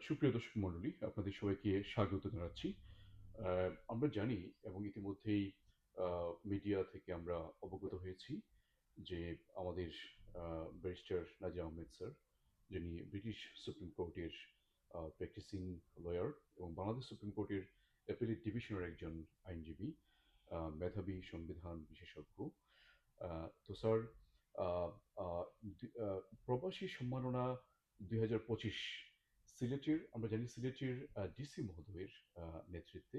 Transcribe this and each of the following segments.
সুপ্রিয় দর্শক মণ্ডলী, আপনাদের সবাইকে স্বাগত জানাচ্ছি। আমরা জানি এবং ইতিমধ্যেই মিডিয়া থেকে আমরা অবগত হয়েছি যে আমাদের ব্যারিস্টার নাজির আহমেদ স্যার, যিনি ব্রিটিশ সুপ্রিম কোর্টের প্র্যাকটিসিং লয়ার এবং বাংলাদেশ সুপ্রিম কোর্টের অ্যাপিলেট ডিভিশনের একজন আইনজীবী, মেধাবী সংবিধান বিশেষজ্ঞ। তো স্যার, আহ, আহ, প্রবাসী সম্মাননা 2025 সিলেটের, আমরা জানি সিলেটের ডিসি মহোদয়ের নেতৃত্বে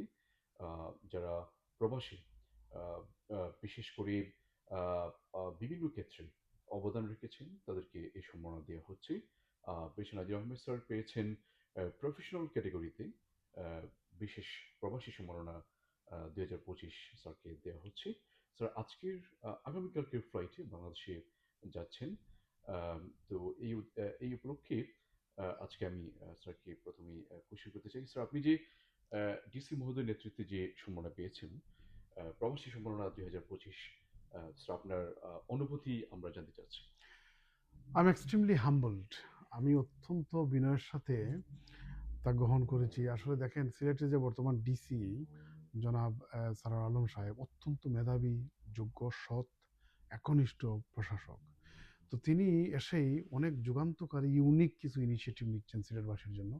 যারা প্রবাসী, আহ, বিশেষ করে আহ, বিভিন্ন ক্ষেত্রে অবদান রেখেছেন তাদেরকে এই সম্মাননা দেওয়া হচ্ছে। বেশি নাজির আহমেদ স্যার পেয়েছেন প্রফেশনাল ক্যাটেগরিতে বিশেষ প্রবাসী সম্মাননা 2025 স্যারকে দেওয়া হচ্ছে। স্যার আজকের আগামীকালকের ফ্লাইটে বাংলাদেশে যাচ্ছেন। আম, তো এই উপলক্ষে আজকে আমি স্যারকে প্রথমেই কোশ্চেন করতে চাই। স্যার, আপনি যে ডিসি মহোদয়ের নেতৃত্বে যে সম্মাননা পেয়েছেন, প্রবাসী সম্মাননা 2025, স্যার আপনার অনুভূতি আমরা জানতে চাচ্ছি। I am extremely humbled. আমি অত্যন্ত বিনয়ের সাথে তা গ্রহণ করেছি। আসলে দেখেন, সিলেটের যে বর্তমান ডিসি জনাব সারার আলম সাহেব অত্যন্ত মেধাবী, যোগ্য, সৎ, একনিষ্ঠ প্রশাসক। তো তিনি এসেই অনেক যুগান্তকারী ইউনিক কিছু ইনিশিয়েটিভ নিচ্ছেন সিলেটবাসীর জন্য।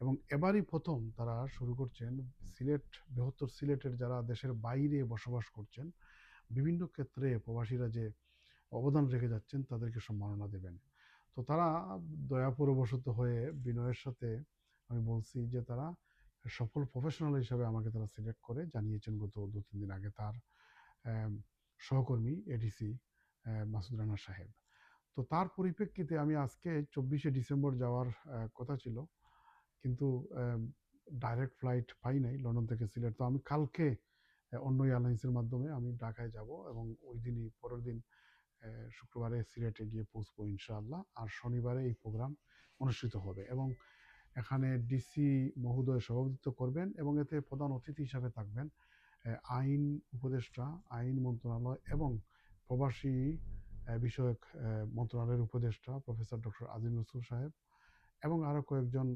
এবং এবারই প্রথম তারা শুরু করছেন সিলেট, বৃহত্তর সিলেটের যারা দেশের বাইরে বসবাস করছেন, বিভিন্ন ক্ষেত্রে প্রবাসীরা যে অবদান রেখে যাচ্ছেন তাদেরকে সম্মাননা দেবেন। তো তারা দয়াপরবশত হয়ে বিনয়ের সাথে আমি বলছি যে তারা সফল প্রফেশনাল হিসাবে আমাকে তারা সিলেক্ট করে জানিয়েছেন গত 2-3 দিন আগে তার আম, সহকর্মী এডিসি মাসুদ রানা সাহেব। তো তার পরিপ্রেক্ষিতে আমি আজকে 24শে ডিসেম্বর যাওয়ার কথা ছিল, কিন্তু ডাইরেক্ট ফ্লাইট পাই নাই লন্ডন থেকে সিলেট। তো আমি কালকে অন্য এয়ারলাইন্সের মাধ্যমে আমি ঢাকায় যাব এবং ওই দিনই পরের দিন শুক্রবারে সিলেটে গিয়ে পৌঁছবো ইনশাআল্লাহ। আর শনিবারে এই প্রোগ্রাম অনুষ্ঠিত হবে এবং এখানে ডিসি মহোদয় সভাপতিত্ব করবেন এবং এতে প্রধান অতিথি হিসাবে থাকবেন আইন উপদেষ্টা, আইন মন্ত্রণালয় এবং প্রবাসী বিষয়ক মন্ত্রণালয়ের উপদেষ্টা প্রফেসর ডক্টর আজিম নসরুল সাহেব এবং আরও কয়েকজন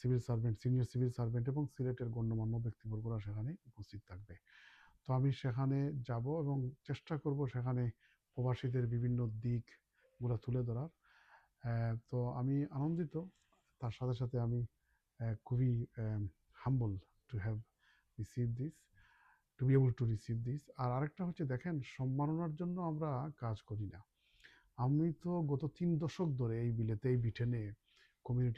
civil servant, senior civil servant এবং সিলেটের গণ্যমান্য ব্যক্তিবর্গরা সেখানে উপস্থিত থাকবে। তো আমি সেখানে যাব এবং চেষ্টা করব সেখানে প্রবাসীদের বিভিন্ন দিকগুলো তুলে ধরার। তো আমি আনন্দিত, তার সাথে সাথে আমি খুবই humble to have receive this, to be able to receive this. আর আরেকটা হচ্ছে, দেখেন, সম্মাননার জন্য আমরা কাজ করি না। আমি তো গত 3 দশক ধরে এই বিলেতে, এই ব্রিটেনে কমিউনিটি